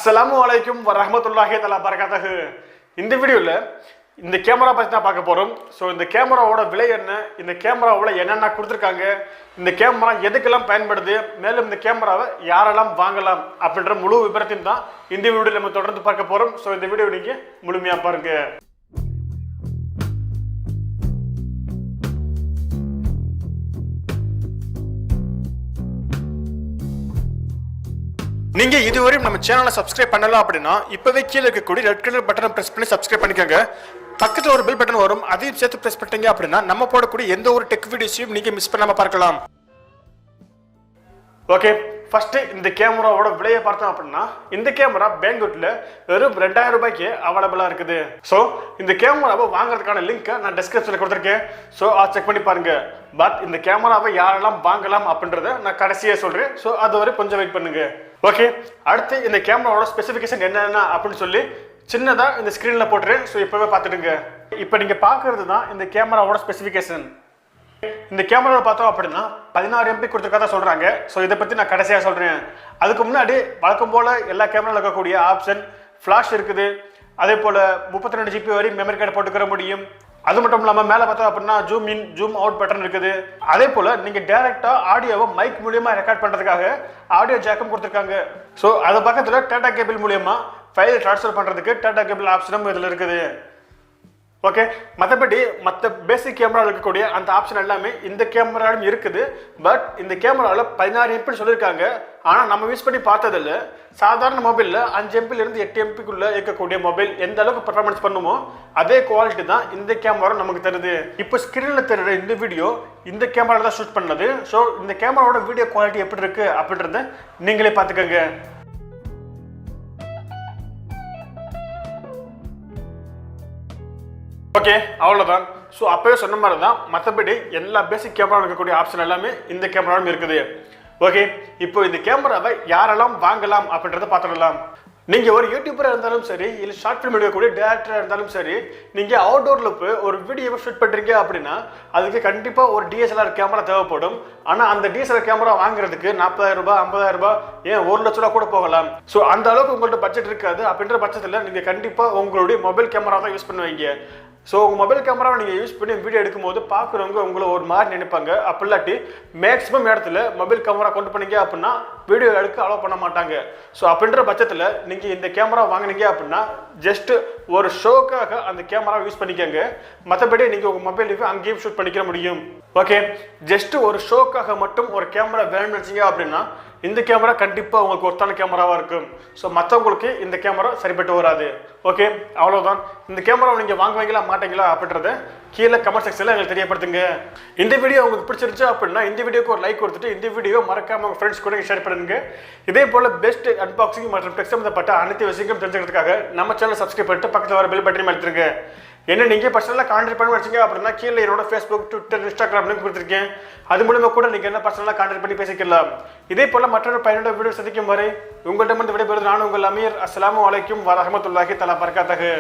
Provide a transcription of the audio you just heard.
அஸ்ஸலாமு அலைக்கும் வரஹ்மத்துல்லாஹி தஆலா பரகாத்துஹு. இந்த வீடியோவில் இந்த கேமரா பற்றி தான் பார்க்க போகிறோம். ஸோ இந்த கேமராவோட விலை என்ன, இந்த கேமராவோட என்னென்ன கொடுத்துருக்காங்க, இந்த கேமரா எதுக்கெல்லாம் பயன்படுது, மேலும் இந்த கேமராவை யாரெல்லாம் வாங்கலாம் அப்படின்ற முழு விபரத்தையும் தான் இந்த வீடியோவில் நம்ம தொடர்ந்து பார்க்க போகிறோம். ஸோ இந்த வீடியோ நீங்கள் முழுமையாக பாருங்கள். நீங்க இதுவரையும் நம்ம சேனலை சப்ஸ்கிரைப் பண்ணலாம் அப்படின்னா இப்பவே கீழே இருக்கக்கூடிய ரெட் கலர் பட்டனை பிரஸ் பண்ணி சப்ஸ்கிரைப் பண்ணிக்கோங்க. பக்கத்துல ஒரு பெல் பட்டன் வரும், அதையும் சேர்த்து பிரஸ் பண்ணிட்டீங்க அப்படின்னா நம்ம போடக்கூடிய எந்த ஒரு டெக் வீடியோஸையும் நீங்க மிஸ் பண்ணாம பார்க்கலாம். ஓகே, ஃபர்ஸ்ட் இந்த கேமராவோட விலையை பார்த்தோம் அப்படின்னா இந்த கேமரா பெங்களூர்ல வெறும் 2000 ரூபாய்க்கு அவைலபிளா இருக்குது. ஸோ இந்த கேமராவை வாங்குறதுக்கான லிங்கை நான் டிஸ்கிரிப்ஷன்ல கொடுத்துருக்கேன். ஸோ அதை செக் பண்ணி பாருங்க. பட் இந்த கேமராவை யாரெல்லாம் வாங்கலாம் அப்படின்றத நான் கடைசியா சொல்றேன். ஸோ அது வரை கொஞ்சம் வெயிட் பண்ணுங்க. ஓகே, அடுத்து இந்த கேமராவோட ஸ்பெசிஃபிகேஷன் என்னென்ன அப்படின்னு சொல்லி சின்னதா இந்த ஸ்கிரீன்ல போட்டுறேன். ஸோ இப்பவே பார்த்துடுங்க. இப்போ நீங்க பாக்குறது தான் இந்த கேமராவோட ஸ்பெசிஃபிகேஷன். இந்த கேமராவை பார்த்தோம் அப்படின்னா 16 MP கொடுத்துருக்கா சொல்றாங்க. ஸோ இதை பத்தி நான் கடைசியா சொல்றேன். அதுக்கு முன்னாடி வழக்கம் போல எல்லா கேமராவில் இருக்கக்கூடிய ஆப்ஷன் ஃபிளாஷ் இருக்குது. அதே போல 32 GB வரை மெமரி கார்டு போட்டுக்கிற முடியும். அது மட்டும் இல்லாமல் மேலே பார்த்தோம் அப்படின்னா zoom in zoom out button இருக்குது. அதே போல நீங்க டைரக்டா ஆடியோவை மைக் மூலியமா ரெக்கார்ட் பண்றதுக்காக ஆடியோ ஜாக்கும் கொடுத்துருக்காங்க. ஸோ அது பக்கத்தில் டேட்டா கேபிள் மூலியமா ஃபைல் ட்ரான்ஸ்ஃபர் பண்றதுக்கு டேட்டா கேபிள் ஆப்ஷனும் இதில் இருக்குது. ஓகே, மற்றபடி மற்ற பேசிக் கேமரா இருக்கக்கூடிய அந்த ஆப்ஷன் எல்லாமே இந்த கேமராலும் இருக்குது. பட் இந்த கேமராவில் 16 MP சொல்லியிருக்காங்க. ஆனால் நம்ம யூஸ் பண்ணி பார்த்ததில்ல. சாதாரண மொபைலில் 5 MP இருந்து 8 MPக்குள்ள இருக்கக்கூடிய மொபைல் எந்த அளவுக்கு பர்ஃபார்மன்ஸ் பண்ணுமோ அதே குவாலிட்டி தான் இந்த கேமரா நமக்கு தருது. இப்போ ஸ்கிரீனில் தெரியுற இந்த வீடியோ இந்த கேமரா தான் ஷூட் பண்ணது. ஸோ இந்த கேமராவோட வீடியோ குவாலிட்டி எப்படி இருக்கு அப்படின்றத நீங்களே பார்த்துக்கோங்க. ஓகே, அவ்வளோதான். ஸோ அப்போவே சொன்ன மாதிரி தான் மற்றபடி எல்லா பேசிக் கேமரா இருக்கக்கூடிய ஆப்ஷன் எல்லாமே இந்த கேமராவும் இருக்குது. ஓகே, இப்போ இந்த கேமராவை யாரெல்லாம் வாங்கலாம் அப்படின்றத பார்த்துடலாம். நீங்கள் ஒரு யூடியூபராக இருந்தாலும் சரி, இல்லை ஷார்ட் ஃபிலிம் எடுக்கக்கூடிய டேரக்டராக இருந்தாலும் சரி, நீங்கள் அவுட்டோரில் போய் ஒரு வீடியோவை ஷூட் பண்ணுறீங்க அப்படின்னா அதுக்கு கண்டிப்பாக ஒரு DSLR கேமரா தேவைப்படும். ஆனால் அந்த DSLR கேமரா வாங்குறதுக்கு 40,000 ரூபாய், 50,000 ரூபாய், ஏன் 1 லட்ச ரூபா கூட போகலாம். ஸோ அந்த அளவுக்கு உங்கள்கிட்ட பட்ஜெட் இருக்காது. அப்படின்ற பட்சத்தில் நீங்கள் கண்டிப்பாக உங்களுடைய மொபைல் கேமரா தான் யூஸ் பண்ணுவீங்க. ஸோ உங்கள் மொபைல் கேமராவை நீங்கள் யூஸ் பண்ணி வீடியோ எடுக்கும்போது பார்க்குறவங்க உங்களை ஒரு மாதிரி நினைப்பாங்க. அப்படி இல்லாட்டி மேக்ஸிமம் இடத்துல மொபைல் கேமரா கொண்டு பண்ணீங்க அப்படின்னா வீடியோ எடுக்க அலோவ் பண்ண மாட்டாங்க. ஸோ அப்படின்ற பட்சத்தில் நீங்கள் இந்த கேமரா வாங்கினீங்க அப்படின்னா ஜஸ்ட் ஒரு ஷோக்காக அந்த கேமரா யூஸ் பண்ணிக்கோங்க. மற்றபடி நீங்கள் உங்கள் மொபைலுக்கு அங்கேயும் ஷூட் பண்ணிக்க முடியும். ஓகே, ஜஸ்ட் ஒரு ஷோக்காக மட்டும் ஒரு கேமரா வேணும்னு வச்சிங்க அப்படின்னா இந்த கேமரா கண்டிப்பாக உங்களுக்கு ஒருத்தான கேமராவாக இருக்கும். ஸோ மற்றவங்களுக்கு இந்த கேமரா சரிப்பட்டு வராது. ஓகே, அவ்வளோதான். இந்த கேமராவை நீங்கள் வாங்குவீங்களா மாட்டீங்களா அப்படின்றத கீழே கமெண்ட் செக்ஷனில் எங்களுக்கு தெரியப்படுத்துங்க. இந்த வீடியோ உங்களுக்கு பிடிச்சிருச்சு அப்படின்னா இந்த வீடியோக்கு ஒரு லைக் கொடுத்துட்டு இந்த வீடியோ மறக்காம உங்கள் ஃப்ரெண்ட்ஸ் கூட ஷேர் பண்ணுங்க. இதே போல் பெஸ்ட் அன்பாக்சிங் மற்றும் டெக்ஸ்ட் சம்பந்தப்பட்ட அனைத்து விஷயங்களும் தெரிஞ்சுக்கிறதுக்காக நம்ம சேனல் சப்ஸ்கிரைப் பண்ணிட்டு பக்கத்தில் வர பெல் பட்டனையும் அழுத்துருங்க. என்ன நீங்கள் பர்சனலாக கான்டாக்ட் பண்ணி வச்சிங்க அப்படின்னா கீழே என்னோட ஃபேஸ்புக், ட்விட்டர், இன்ஸ்டாகிராம் லிங்க் கொடுத்துருக்கேன். அது மூலமா கூட நீங்கள் என்ன பர்சனலாக கான்டாக்ட் பண்ணி பேசிக்கலாம். இதே போல் மற்றொரு பயனுள்ள வீடியோ சந்திக்கும் வரை உங்கள்கிட்ட விடைபெறுவது நான் உங்கள் அமீர். அஸ்ஸலாமு அலைக்கும் வரஹ்மத்துல்லாஹி தஆலா பரகாத்துஹு.